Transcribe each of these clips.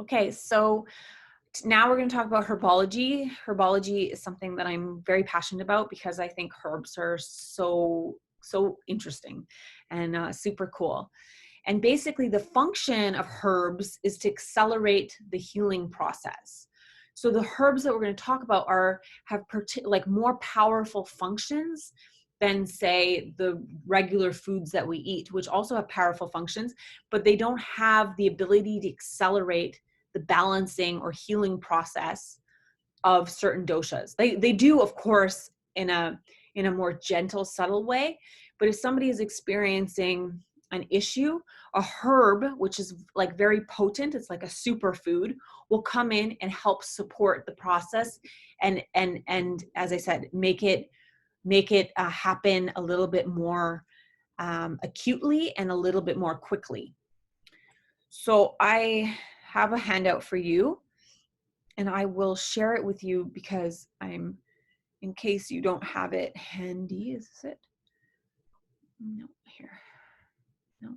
Okay, so now we're going to talk about herbology. Herbology is something that I'm very passionate about because I think herbs are so interesting and super cool. And basically the function of herbs is to accelerate the healing process. So the herbs that we're going to talk about have like more powerful functions than, say, the regular foods that we eat, which also have powerful functions, but they don't have the ability to accelerate the balancing or healing process of certain doshas. They do, of course, in a more gentle, subtle way. But if somebody is experiencing an issue, a herb, which is like very potent, it's like a superfood, will come in and help support the process and as I said, make it happen a little bit more acutely and a little bit more quickly. So I have a handout for you, and I will share it with you because in case you don't have it handy. Is this it? No, here. No,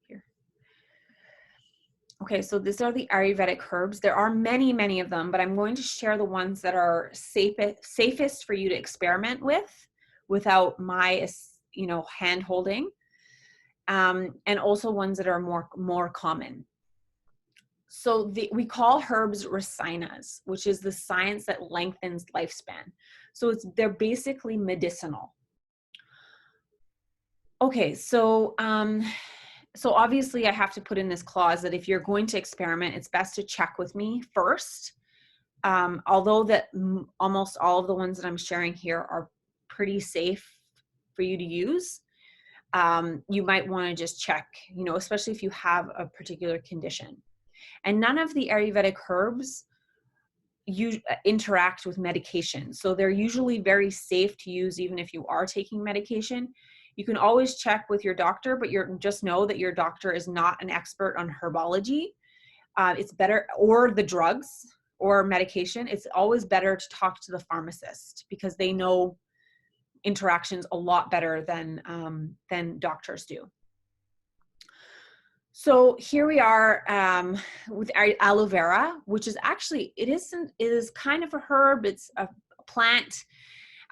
here. Okay, so these are the Ayurvedic herbs. There are many, many of them, but I'm going to share the ones that are safest for you to experiment with without my, hand holding, and also ones that are more common. So we call herbs rasayanas, which is the science that lengthens lifespan. So they're basically medicinal. Okay, so obviously I have to put in this clause that if you're going to experiment, it's best to check with me first. Although that almost all of the ones that I'm sharing here are pretty safe for you to use, you might want to just check, especially if you have a particular condition. And none of the Ayurvedic herbs interact with medication. So they're usually very safe to use even if you are taking medication. You can always check with your doctor, but just know that your doctor is not an expert on herbology. It's better, or the drugs or medication. It's always better to talk to the pharmacist because they know interactions a lot better than doctors do. So here we are with aloe vera, which is actually, it is kind of a herb. It's a plant.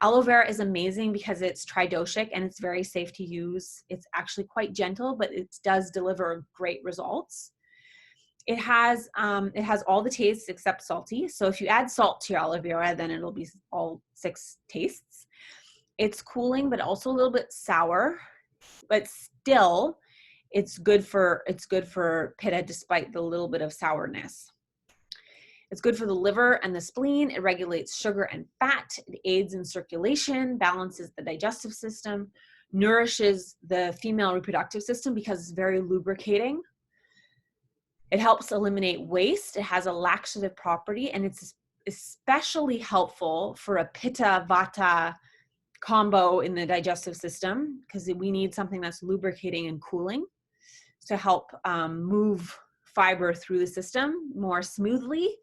Aloe vera is amazing because it's tridoshic and it's very safe to use. It's actually quite gentle, but it does deliver great results. It has all the tastes except salty. So if you add salt to your aloe vera, then it'll be all 6 tastes. It's cooling, but also a little bit sour, but still it's good for pitta despite the little bit of sourness. It's good for the liver and the spleen. It regulates sugar and fat. It aids in circulation, balances the digestive system, nourishes the female reproductive system because it's very lubricating. It helps eliminate waste. It has a laxative property, and it's especially helpful for a pitta-vata combo in the digestive system because we need something that's lubricating and cooling to help move fiber through the system more smoothly.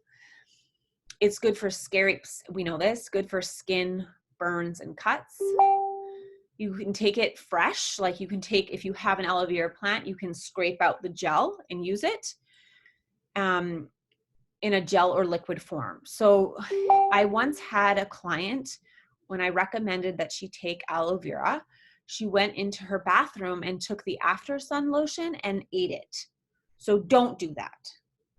It's good for scrapes. We know this. Good for skin burns and cuts. You can take it fresh. Like you can take, if you have an aloe vera plant, you can scrape out the gel and use it in a gel or liquid form. So I once had a client, when I recommended that she take aloe vera, she went into her bathroom and took the after sun lotion and ate it. So don't do that,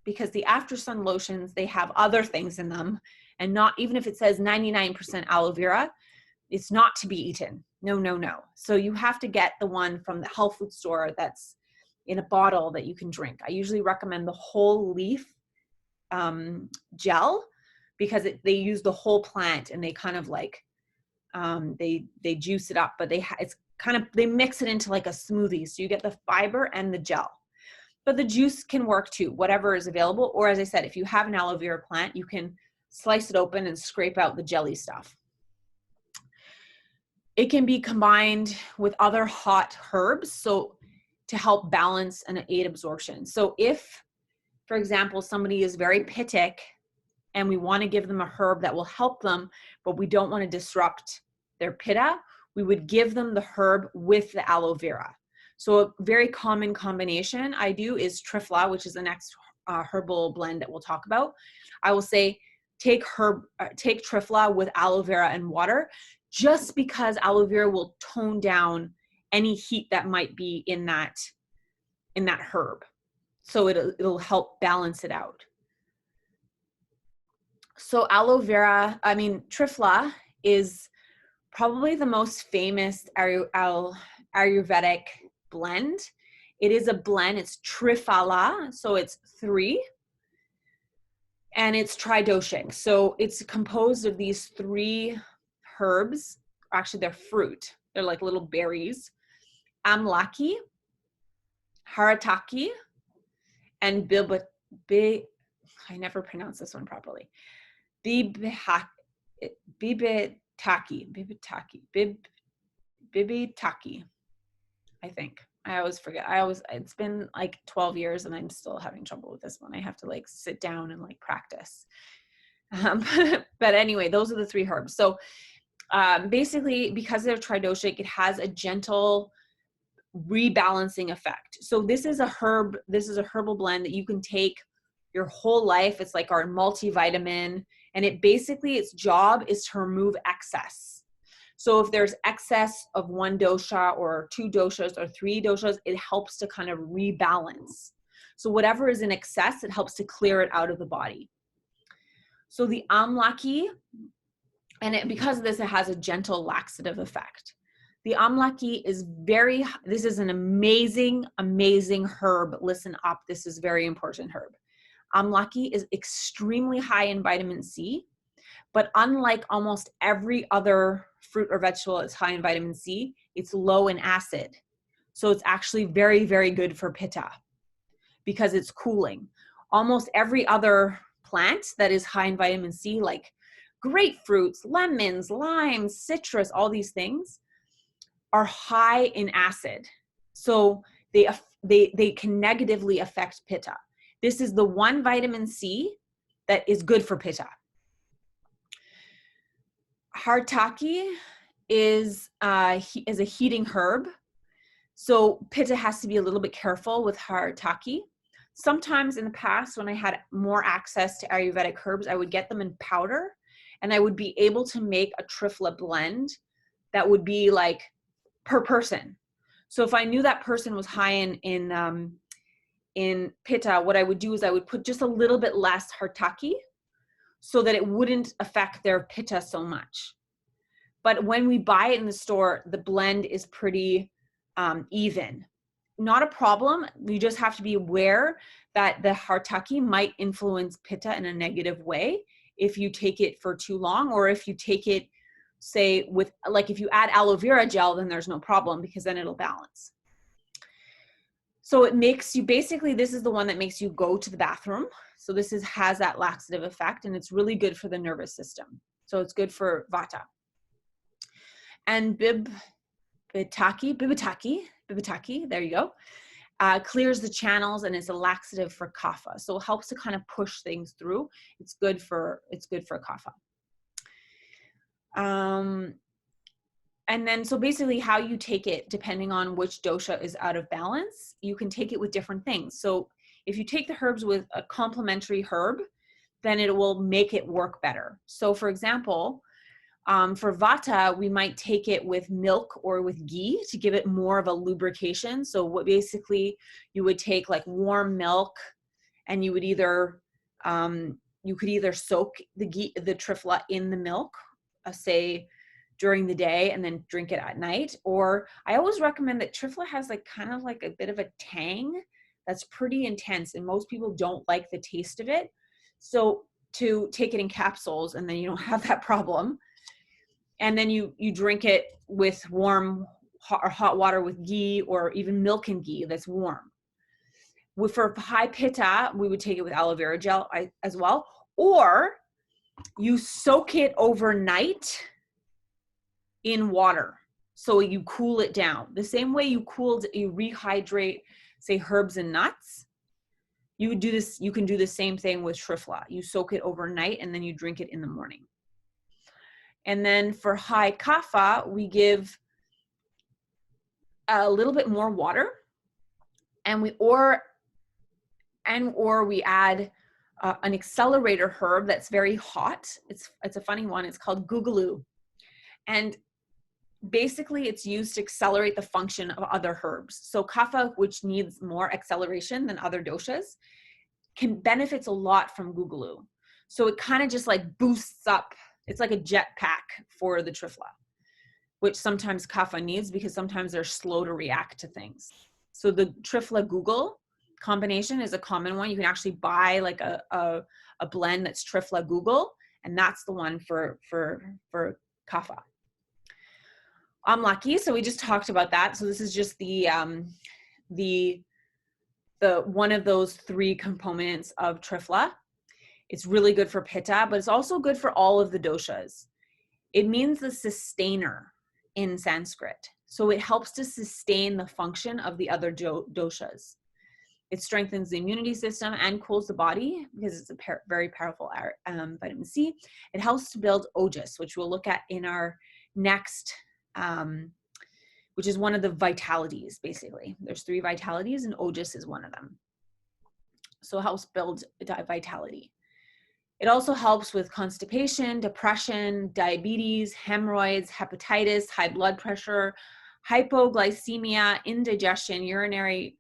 because the after sun lotions, they have other things in them, and not, even if it says 99% aloe vera, it's not to be eaten. No, no, no. So you have to get the one from the health food store that's in a bottle that you can drink. I usually recommend the whole leaf gel because they use the whole plant and they kind of like, they juice it up, but they mix it into like a smoothie. So you get the fiber and the gel, but the juice can work too, whatever is available. Or as I said, if you have an aloe vera plant, you can slice it open and scrape out the jelly stuff. It can be combined with other hot herbs, so to help balance and aid absorption. So if, for example, somebody is very pittic and we want to give them a herb that will help them, but we don't want to disrupt their pitta, we would give them the herb with the aloe vera. So a very common combination I do is trifla, which is the next herbal blend that we'll talk about, I will say take trifla with aloe vera and water, just because aloe vera will tone down any heat that might be in that herb. So it'll help balance it out. So trifla is probably the most famous Ayurvedic blend. It is a blend, it's triphala, so it's 3, and it's tridoshic. So it's composed of these 3 herbs. Actually, they're fruit. They're like little berries. Amlaki, harataki, and I never pronounce this one properly. Bibitaki, I think. I always forget. It's been like 12 years and I'm still having trouble with this one. I have to like sit down and like practice. But anyway, those are the 3 herbs. So basically, because they're tridoshic, it has a gentle rebalancing effect. So this is a herbal blend that you can take your whole life. It's like our multivitamin, and its job is to remove excess. So if there's excess of 1 dosha or 2 doshas or 3 doshas, it helps to kind of rebalance. So whatever is in excess, it helps to clear it out of the body. So the amlaki, because of this, it has a gentle laxative effect. The amlaki this is an amazing, amazing herb. Listen up, this is very important herb. Amlaki is extremely high in vitamin C, but unlike almost every other fruit or vegetable that's high in vitamin C, it's low in acid. So it's actually very, very good for pitta because it's cooling. Almost every other plant that is high in vitamin C, like grapefruits, lemons, limes, citrus, all these things are high in acid. So they can negatively affect pitta. This is the one vitamin C that is good for pitta. Harataki is a heating herb. So pitta has to be a little bit careful with harataki. Sometimes in the past, when I had more access to Ayurvedic herbs, I would get them in powder, and I would be able to make a trifla blend that would be like per person. So if I knew that person was high in pitta, what I would do is I would put just a little bit less harataki so that it wouldn't affect their pitta so much. But when we buy it in the store, the blend is pretty even. Not a problem. We just have to be aware that the harataki might influence pitta in a negative way if you take it for too long, or if you take it, say, with, like, if you add aloe vera gel, then there's no problem because then it'll balance. So it makes you, basically, this is the one that makes you go to the bathroom. So this has that laxative effect, and it's really good for the nervous system. So it's good for vata. And bibitaki, there you go, clears the channels, and it's a laxative for kapha. So it helps to kind of push things through. It's good for kapha. And then, so basically how you take it, depending on which dosha is out of balance, you can take it with different things. So if you take the herbs with a complementary herb, then it will make it work better. So for example, for vata, we might take it with milk or with ghee to give it more of a lubrication. So what basically you would take like warm milk, and you would either, you could either soak the trifla in the milk, say during the day, and then drink it at night. Or I always recommend that trifla has like kind of like a bit of a tang that's pretty intense, and most people don't like the taste of it. So to take it in capsules, and then you don't have that problem. And then you drink it with warm or hot water with ghee, or even milk and ghee that's warm. For high pitta, we would take it with aloe vera gel as well. Or you soak it overnight in water, so you cool it down. The same way you rehydrate, say, herbs and nuts, you would do this. You can do the same thing with trifla. You soak it overnight, and then you drink it in the morning. And then for high kapha, we give a little bit more water, and or and or we add an accelerator herb that's very hot. It's a funny one. It's called Googaloo. And basically it's used to accelerate the function of other herbs. So kapha, which needs more acceleration than other doshas, benefits a lot from Googaloo. So it kind of just like boosts up. It's like a jet pack for the trifla, which sometimes kapha needs because sometimes they're slow to react to things. So the trifla Google combination is a common one. You can actually buy like a blend that's trifla Google, and that's the one for kapha. Amlaki, so we just talked about that. So this is just the one of those 3 components of trifla. It's really good for pitta, but it's also good for all of the doshas. It means the sustainer in Sanskrit. So it helps to sustain the function of the other doshas. It strengthens the immunity system and cools the body because it's a very powerful vitamin C. It helps to build ojas, which we'll look at in our next, which is one of the vitalities, basically. There's 3 vitalities and ojas is one of them. So it helps build vitality. It also helps with constipation, depression, diabetes, hemorrhoids, hepatitis, high blood pressure, hypoglycemia, indigestion, urinary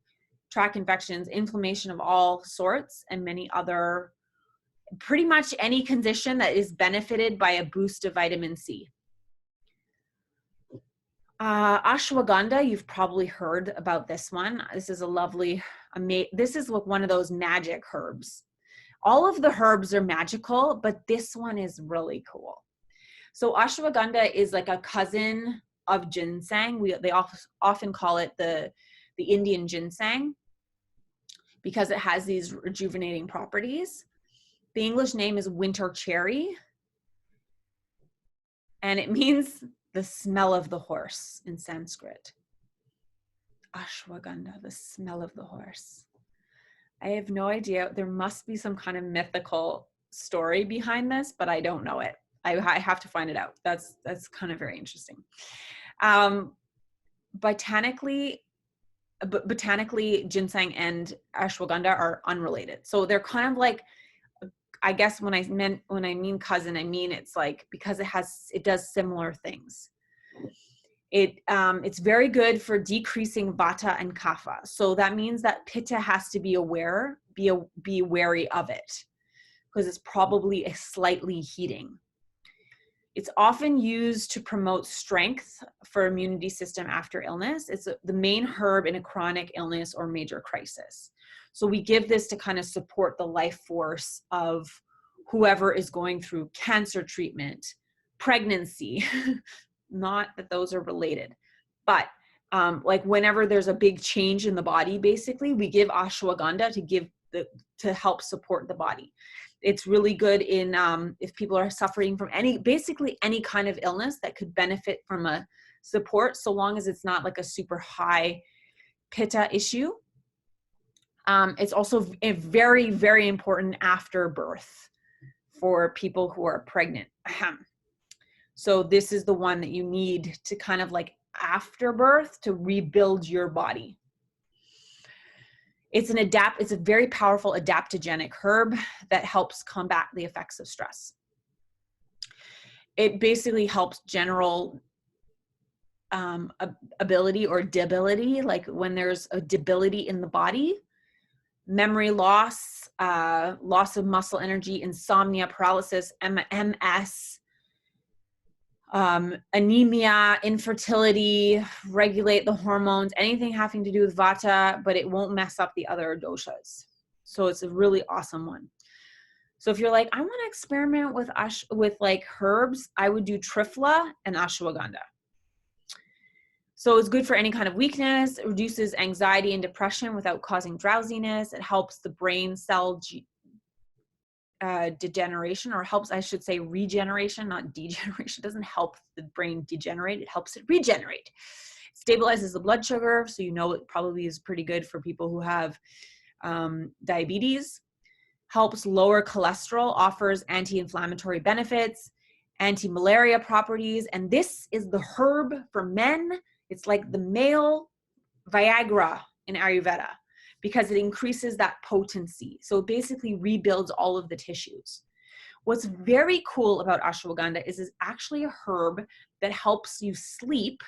tract infections, inflammation of all sorts, and many other, pretty much any condition that is benefited by a boost of vitamin C. Ashwagandha, you've probably heard about this one. This is a lovely, this is one of those magic herbs. All of the herbs are magical, but this one is really cool. So ashwagandha is like a cousin of ginseng. They often call it the Indian ginseng because it has these rejuvenating properties. The English name is winter cherry, and it means the smell of the horse in Sanskrit. Ashwagandha, the smell of the horse. I have no idea. There must be some kind of mythical story behind this, but I don't know it. I have to find it out. That's kind of very interesting. Botanically, ginseng and ashwagandha are unrelated. So they're kind of like, I guess when I mean cousin, I mean it's like because it does similar things. It's very good for decreasing vata and kapha. So that means that pitta has to be wary of it because it's probably a slightly heating. It's often used to promote strength for immunity system after illness. It's the main herb in a chronic illness or major crisis. So we give this to kind of support the life force of whoever is going through cancer treatment, pregnancy, not that those are related, but like whenever there's a big change in the body, basically we give ashwagandha to help support the body. It's really good in if people are suffering from basically any kind of illness that could benefit from a support, so long as it's not like a super high pitta issue. It's also a very, very important after birth for people who are pregnant. So this is the one that you need to kind of like after birth to rebuild your body. It's a very powerful adaptogenic herb that helps combat the effects of stress. It basically helps general ability or debility, like when there's a debility in the body, memory loss, loss of muscle energy, insomnia, paralysis, MS, anemia, infertility, regulate the hormones, anything having to do with vata, but it won't mess up the other doshas. So it's a really awesome one. So if you're like, I want to experiment with like herbs, I would do trifla and ashwagandha. So it's good for any kind of weakness. It reduces anxiety and depression without causing drowsiness. It helps the brain cell degeneration, or helps, I should say, regeneration, not degeneration. It doesn't help the brain degenerate, it helps it regenerate. It stabilizes the blood sugar, so you know it probably is pretty good for people who have diabetes. Helps lower cholesterol, offers anti-inflammatory benefits, anti-malaria properties, and this is the herb for men. It's like the male Viagra in Ayurveda, because it increases that potency. So it basically rebuilds all of the tissues. What's very cool about ashwagandha is it's actually a herb that helps you sleep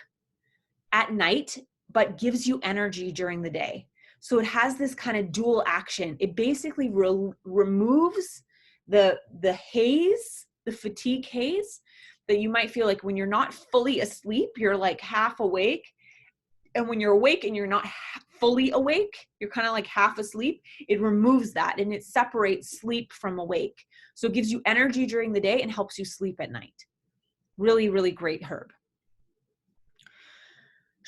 at night, but gives you energy during the day. So it has this kind of dual action. It basically removes the haze, the fatigue haze that you might feel like when you're not fully asleep, you're like half awake. And when you're awake and you're not fully awake, you're kind of like half asleep, it removes that and it separates sleep from awake. So it gives you energy during the day and helps you sleep at night. Really, really great herb.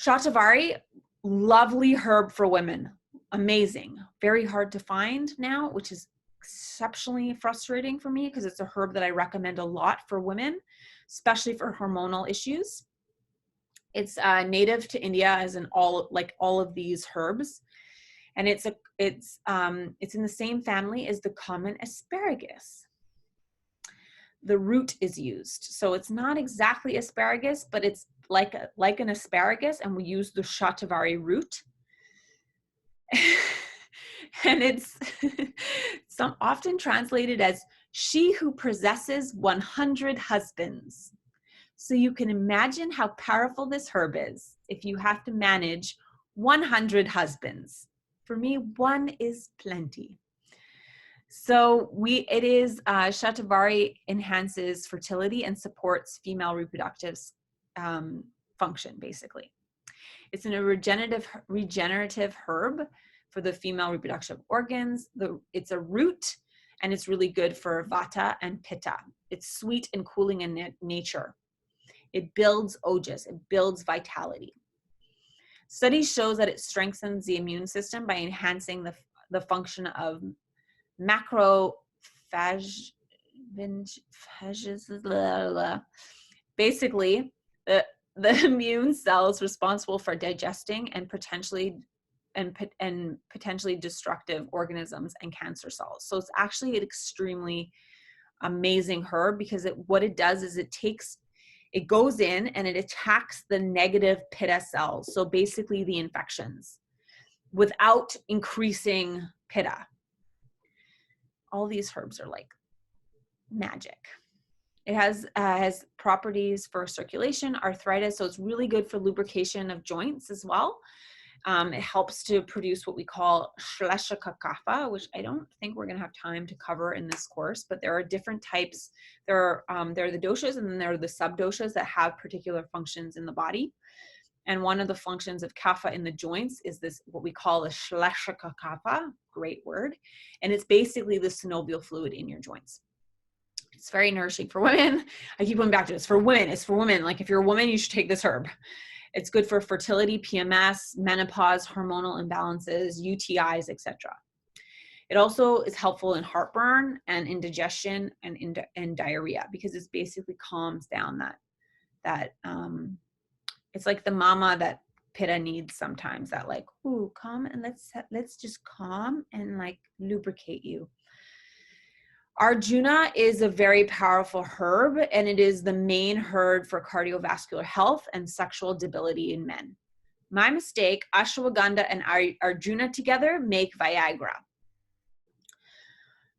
Shatavari, lovely herb for women. Amazing. Very hard to find now, which is exceptionally frustrating for me because it's a herb that I recommend a lot for women, especially for hormonal issues. It's native to India, as in all of these herbs, and it's in the same family as the common asparagus. The root is used, so it's not exactly asparagus, but it's like an asparagus, and we use the shatavari root. And it's often translated as "she who possesses 100 husbands." So you can imagine how powerful this herb is if you have to manage 100 husbands. For me, one is plenty. So shatavari enhances fertility and supports female reproductive function, basically. It's a regenerative herb for the female reproductive organs. It's a root, and it's really good for vata and pitta. It's sweet and cooling in nature. It builds ojas, it builds vitality. Studies show that it strengthens the immune system by enhancing the function of macrophages. Basically, the immune cells responsible for digesting and potentially destructive organisms and cancer cells. So it's actually an extremely amazing herb because what it does is it goes in and it attacks the negative pitta cells. So basically the infections without increasing pitta. All these herbs are like magic. It has properties for circulation, arthritis. So it's really good for lubrication of joints as well. It helps to produce what we call shleshika kapha, which I don't think we're going to have time to cover in this course, but there are different types. There are the doshas, and then there are the sub-doshas that have particular functions in the body. And one of the functions of kapha in the joints is this, what we call a shleshika kapha, great word. And it's basically the synovial fluid in your joints. It's very nourishing for women. I keep going back to this. For women, it's for women. Like if you're a woman, you should take this herb. It's good for fertility, PMS, menopause, hormonal imbalances, UTIs, etc. It also is helpful in heartburn and indigestion and in diarrhea because it basically calms down that it's like the mama that pitta needs sometimes, that like, ooh, come and let's just calm and like lubricate you. Arjuna is a very powerful herb, and it is the main herb for cardiovascular health and sexual debility in men. My mistake, ashwagandha and Arjuna together make Viagra.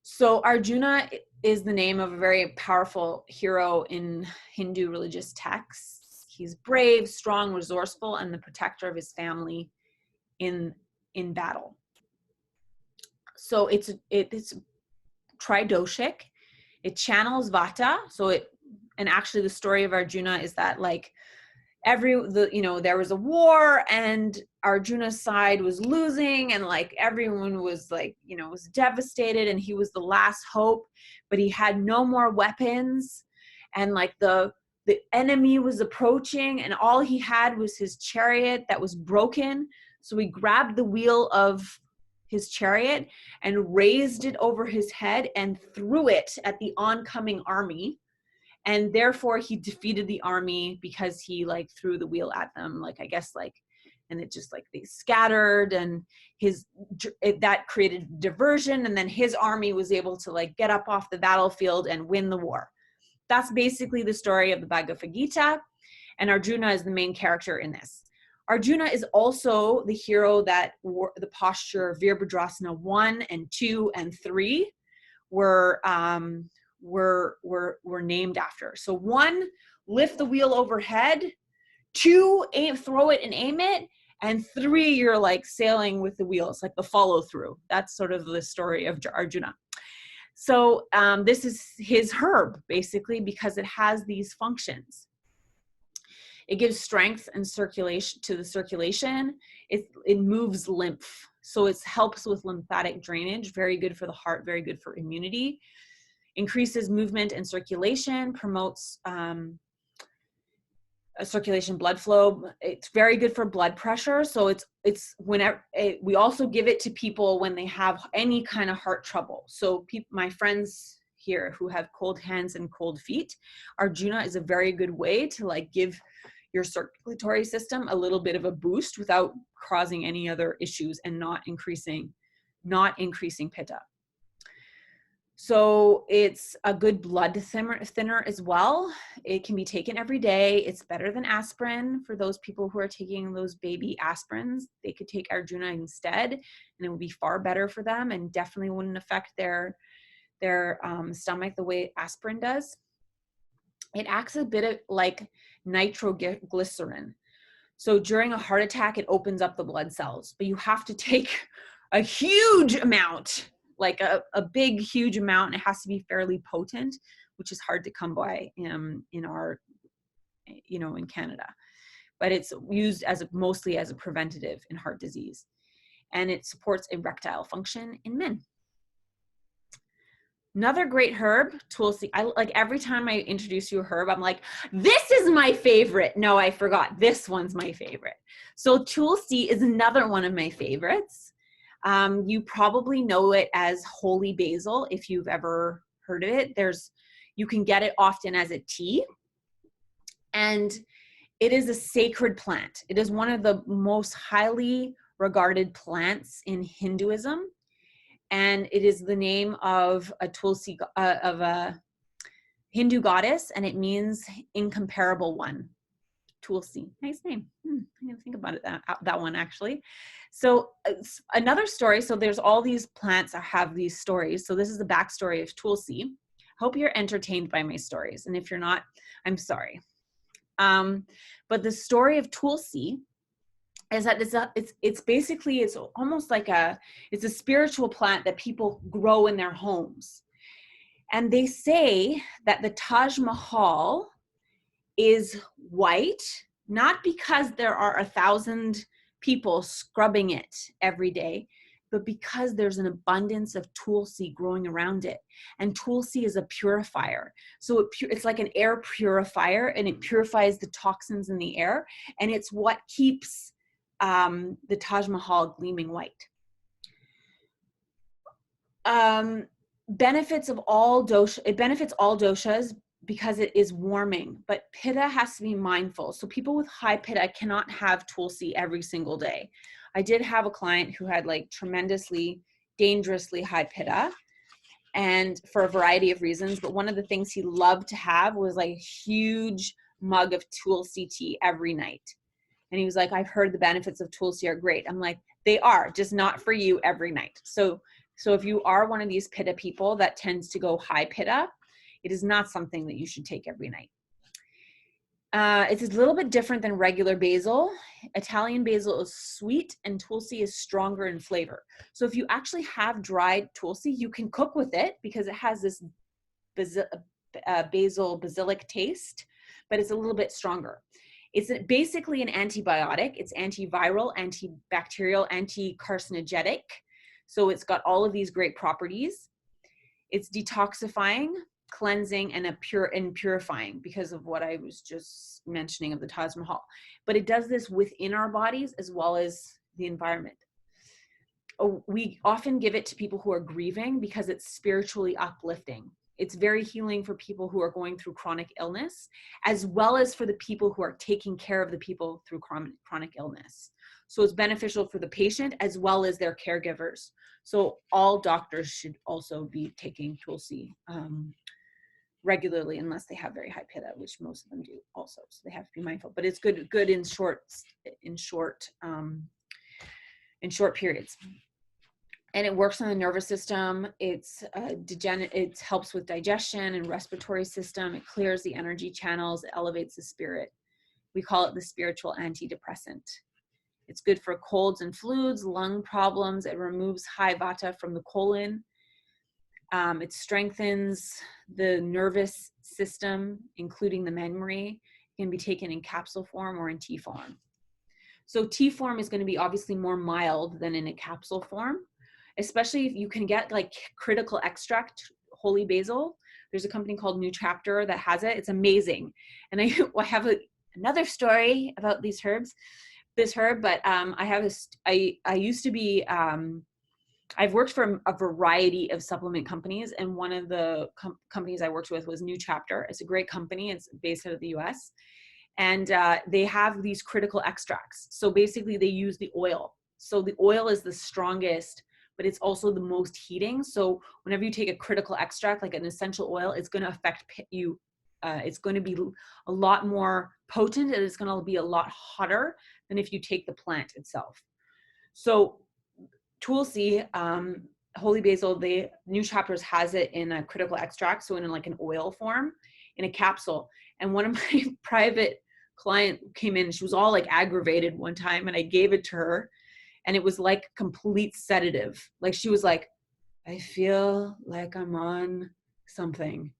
So Arjuna is the name of a very powerful hero in Hindu religious texts. He's brave, strong, resourceful, and the protector of his family in battle. So it's tridoshic. It channels vata. And actually the story of Arjuna is that like there was a war and Arjuna's side was losing, and like everyone was like, was devastated, and he was the last hope, but he had no more weapons, and like the enemy was approaching, and all he had was his chariot that was broken. So he grabbed the wheel of his chariot and raised it over his head and threw it at the oncoming army. And therefore he defeated the army because he like threw the wheel at them, like, I guess, like, and it just like they scattered, and that created diversion. And then his army was able to like get up off the battlefield and win the war. That's basically the story of the Bhagavad Gita. And Arjuna is the main character in this. Arjuna is also the hero that the posture Virabhadrasana 1 and 2 and 3 were named after. So 1, lift the wheel overhead. 2, throw it and aim it. And 3, you're like sailing with the wheels, like the follow through. That's sort of the story of Arjuna. So this is his herb, basically, because it has these functions. It gives strength and circulation to the circulation. It moves lymph. So it helps with lymphatic drainage, very good for the heart, very good for immunity. Increases movement and circulation, promotes circulation, blood flow. It's very good for blood pressure. So it's whenever we also give it to people when they have any kind of heart trouble. So my friends here who have cold hands and cold feet, Arjuna is a very good way to like give your circulatory system a little bit of a boost without causing any other issues and not increasing pitta. So it's a good blood thinner as well. It can be taken every day. It's better than aspirin. For those people who are taking those baby aspirins, they could take Arjuna instead, and it would be far better for them and definitely wouldn't affect their stomach the way aspirin does. It acts a bit like nitroglycerin. So during a heart attack, it opens up the blood cells, but you have to take a huge amount, like a big, huge amount. And it has to be fairly potent, which is hard to come by in our, in Canada. But it's used mostly as a preventative in heart disease. And it supports erectile function in men. Another great herb, Tulsi. I like every time I introduce you a herb, I'm like, this is my favorite. No, I forgot. This one's my favorite. So Tulsi is another one of my favorites. You probably know it as holy basil if you've ever heard of it. You can get it often as a tea. And it is a sacred plant. It is one of the most highly regarded plants in Hinduism. And it is the name of a Tulsi, of a Hindu goddess, and it means incomparable one. Tulsi, nice name. I'm gonna think about it that one actually. So another story. So there's all these plants that have these stories. So this is the backstory of Tulsi. Hope you're entertained by my stories, and if you're not, I'm sorry. But the story of Tulsi is that it's basically, it's almost like it's a spiritual plant that people grow in their homes. And they say that the Taj Mahal is white, not because there are 1,000 people scrubbing it every day, but because there's an abundance of Tulsi growing around it. And Tulsi is a purifier. So it's like an air purifier, and it purifies the toxins in the air. And it's what keeps the Taj Mahal gleaming white. Benefits all doshas because it is warming, but pitta has to be mindful. So people with high pitta cannot have Tulsi every single day. I did have a client who had like tremendously, dangerously high pitta, and for a variety of reasons, but one of the things he loved to have was like a huge mug of Tulsi tea every night. And he was like, I've heard the benefits of Tulsi are great. I'm like, they are, just not for you every night. So if you are one of these pitta people that tends to go high pitta, it is not something that you should take every night. It's a little bit different than regular basil. Italian basil is sweet and Tulsi is stronger in flavor. So if you actually have dried Tulsi, you can cook with it because it has this basilic taste, but it's a little bit stronger. It's basically an antibiotic. It's antiviral, antibacterial, anti-carcinogenic. So it's got all of these great properties. It's detoxifying, cleansing, and purifying because of what I was just mentioning of the Taj Mahal. But it does this within our bodies as well as the environment. We often give it to people who are grieving because it's spiritually uplifting. It's very healing for people who are going through chronic illness, as well as for the people who are taking care of the people through chronic illness. So it's beneficial for the patient as well as their caregivers. So all doctors should also be taking Tulsi regularly unless they have very high pitta, which most of them do also. So they have to be mindful, but it's good in short periods. And it works on the nervous system. It helps with digestion and respiratory system. It clears the energy channels, it elevates the spirit. We call it the spiritual antidepressant. It's good for colds and flus, lung problems. It removes high vata from the colon. It strengthens the nervous system, including the memory. It can be taken in capsule form or in tea form. So tea form is going to be obviously more mild than in a capsule form, especially if you can get like critical extract, holy basil. There's a company called New Chapter that has it. It's amazing. And I have another story about this herb, but I used to be, I've worked for a variety of supplement companies, and one of the companies I worked with was New Chapter. It's a great company. It's based out of the US. And they have these critical extracts. So basically they use the oil. So the oil is the strongest, but it's also the most heating. So whenever you take a critical extract, like an essential oil, it's going to affect you. It's going to be a lot more potent, and it's going to be a lot hotter than if you take the plant itself. So Tulsi, holy basil, New Chapters has it in a critical extract, so in like an oil form, in a capsule. And one of my private client came in, and she was all like aggravated one time, and I gave it to her, and it was like complete sedative. Like she was like, I feel like I'm on something.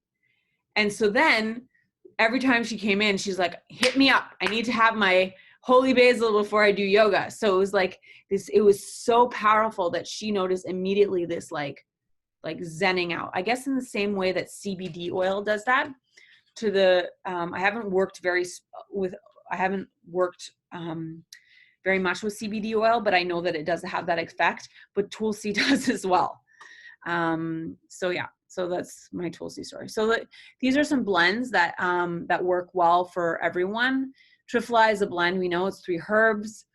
And so then every time she came in, she's like, hit me up. I need to have my holy basil before I do yoga. So it was like this, it was so powerful that she noticed immediately this like zenning out. I guess in the same way that CBD oil does that. I haven't worked very much with CBD oil, but I know that it does have that effect, but Tulsi does as well. So yeah, so that's my Tulsi story. So these are some blends that work well for everyone. Triphala is a blend. We know it's 3 herbs,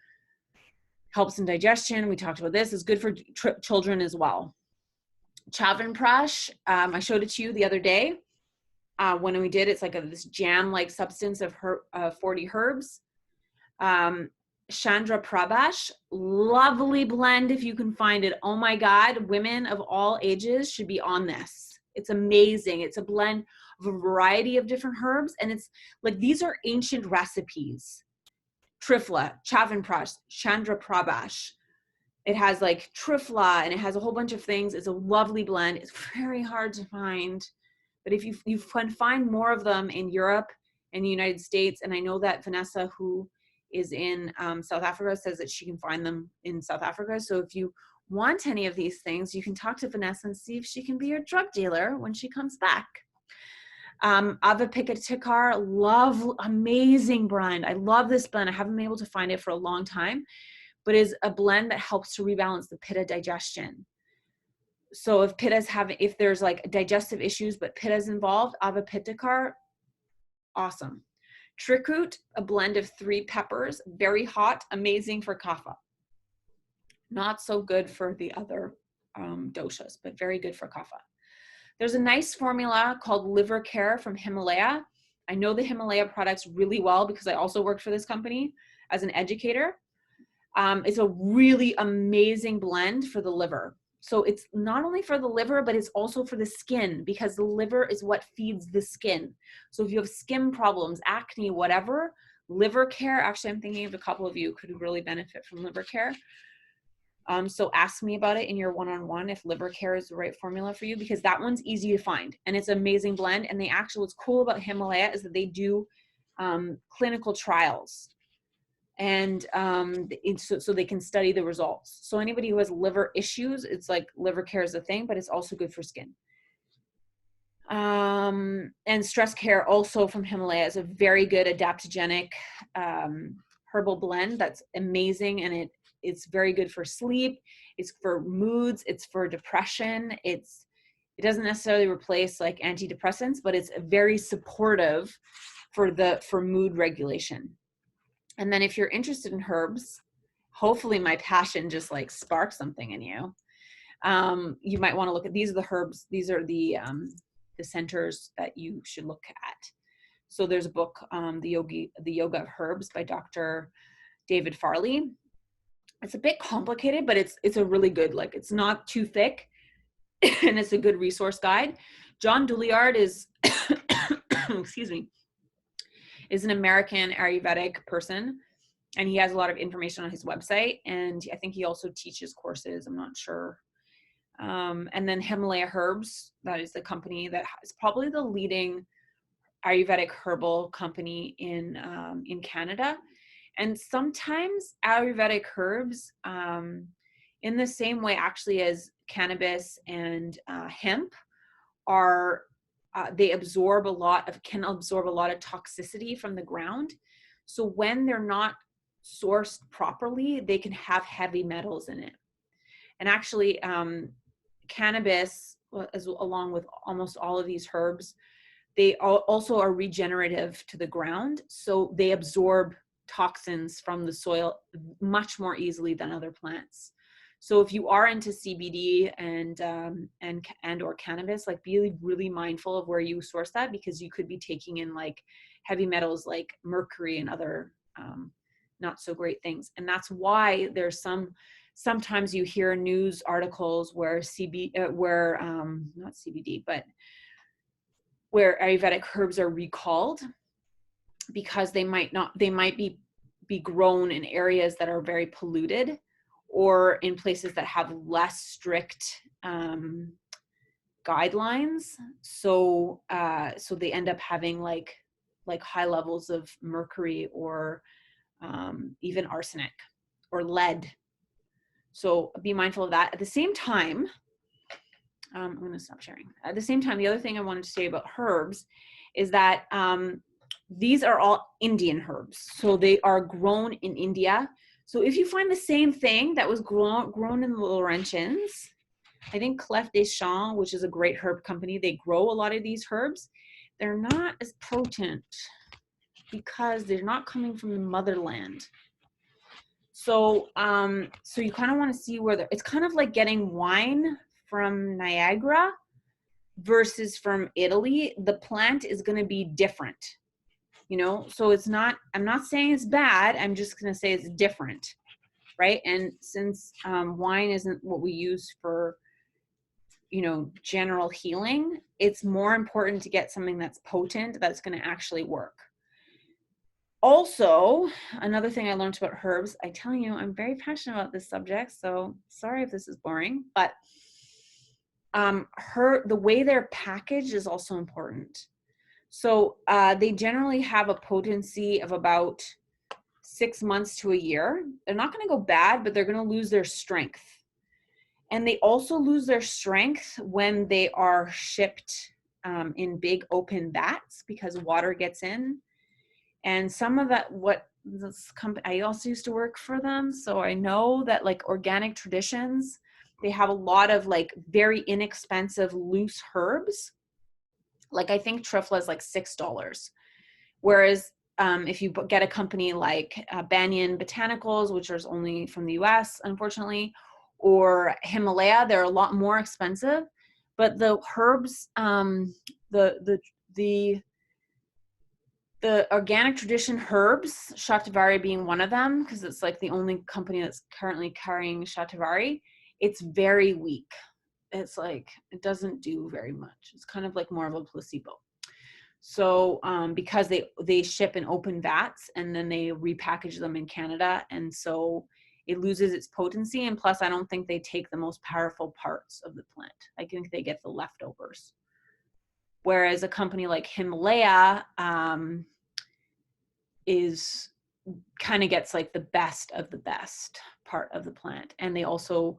helps in digestion. We talked about this. It's good for children as well. Chyawanprash, I showed it to you the other day. When we did, it's like this jam-like substance of 40 herbs. Chandra Prabhash, lovely blend if you can find it. Oh my God, women of all ages should be on this. It's amazing. It's a blend of a variety of different herbs, and it's like these are ancient recipes. Triphala, Chyawanprash, Chandra Prabhash. It has like triphala, and it has a whole bunch of things. It's a lovely blend. It's very hard to find. But if you can find more of them in Europe and the United States, and I know that Vanessa, who is in South Africa, says that she can find them in South Africa. So if you want any of these things, you can talk to Vanessa and see if she can be your drug dealer when she comes back. Avapikatikar, amazing blend. I love this blend. I haven't been able to find it for a long time, but is a blend that helps to rebalance the pitta digestion. So if there's like digestive issues, but pitta is involved, Avapitakar, awesome. Trikut, a blend of 3 peppers, very hot, amazing for kapha. Not so good for the other doshas, but very good for kapha. There's a nice formula called Liver Care from Himalaya. I know the Himalaya products really well because I also worked for this company as an educator. It's a really amazing blend for the liver. So it's not only for the liver, but it's also for the skin, because the liver is what feeds the skin. So if you have skin problems, acne, whatever, Liver Care, actually I'm thinking of a couple of you could really benefit from Liver Care. So ask me about it in your one-on-one if Liver Care is the right formula for you, because that one's easy to find and it's an amazing blend. And what's cool about Himalaya is that they do clinical trials. And so they can study the results. So anybody who has liver issues, it's like Liver Care is a thing, but it's also good for skin. And Stress Care, also from Himalaya, is a very good adaptogenic herbal blend that's amazing, and it's very good for sleep. It's for moods. It's for depression. It doesn't necessarily replace like antidepressants, but it's very supportive for mood regulation. And then if you're interested in herbs, hopefully my passion just like sparks something in you. You might want to look at, these are the herbs. These are the the centers that you should look at. So there's a book, The Yoga of Herbs by Dr. David Farley. It's a bit complicated, but it's a really good, like, it's not too thick and it's a good resource guide. John Douillard is, excuse me, is an American Ayurvedic person, and he has a lot of information on his website. And I think he also teaches courses. I'm not sure. And then Himalaya Herbs, that is the company that is probably the leading Ayurvedic herbal company in Canada. And sometimes Ayurvedic herbs, in the same way actually as cannabis and hemp, are they absorb a lot of toxicity from the ground. So when they're not sourced properly, they can have heavy metals in it. And actually, cannabis, along with almost all of these herbs, they also are regenerative to the ground. So they absorb toxins from the soil much more easily than other plants. So if you are into CBD and or cannabis, like, be really mindful of where you source that, because you could be taking in like heavy metals like mercury and other not so great things. And that's why there's sometimes you hear news articles where not CBD, but where Ayurvedic herbs are recalled because they might be grown in areas that are very polluted, or in places that have less strict guidelines. So they end up having like high levels of mercury, or even arsenic or lead. So be mindful of that. At the same time, I'm going to stop sharing. At the same time, the other thing I wanted to say about herbs is that these are all Indian herbs. So they are grown in India. So if you find the same thing that was grown in the Laurentians, I think Clef des Champs, which is a great herb company, they grow a lot of these herbs. They're not as potent because they're not coming from the motherland. So so you kind of want to see where it's kind of like getting wine from Niagara versus from Italy. The plant is going to be different, you know? So it's not, I'm not saying it's bad. I'm just going to say it's different, right? And since wine isn't what we use for, you know, general healing, it's more important to get something that's potent, that's going to actually work. Also, another thing I learned about herbs, I tell you, I'm very passionate about this subject, so sorry if this is boring, but the way they're packaged is also important. So they generally have a potency of about 6 months to a year. They're not going to go bad, but they're going to lose their strength. And they also lose their strength when they are shipped in big open vats, because water gets in. And some of that, this company, I also used to work for them, so I know that like Organic Traditions, they have a lot of like very inexpensive loose herbs. Like I think Trifla is like $6. Whereas if you get a company like Banyan Botanicals, which is only from the US, unfortunately, or Himalaya, they're a lot more expensive. But the herbs, the Organic Tradition herbs, Shatavari being one of them, because it's like the only company that's currently carrying Shatavari, it's very weak. It's like, it doesn't do very much. It's kind of like more of a placebo. So because they ship in open vats and then they repackage them in Canada, and so it loses its potency. And plus, I don't think they take the most powerful parts of the plant. I think they get the leftovers. Whereas a company like Himalaya is kind of gets like the best of the best part of the plant. And they also,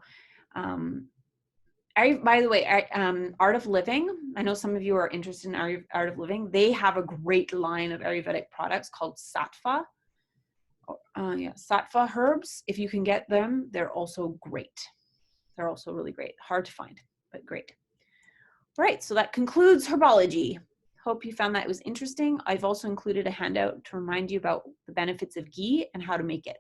by the way, Art of Living, I know some of you are interested in Art of Living. They have a great line of Ayurvedic products called Sattva. Sattva herbs. If you can get them, they're also great. They're also really great. Hard to find, but great. All right, so that concludes Herbology. Hope you found that it was interesting. I've also included a handout to remind you about the benefits of ghee and how to make it.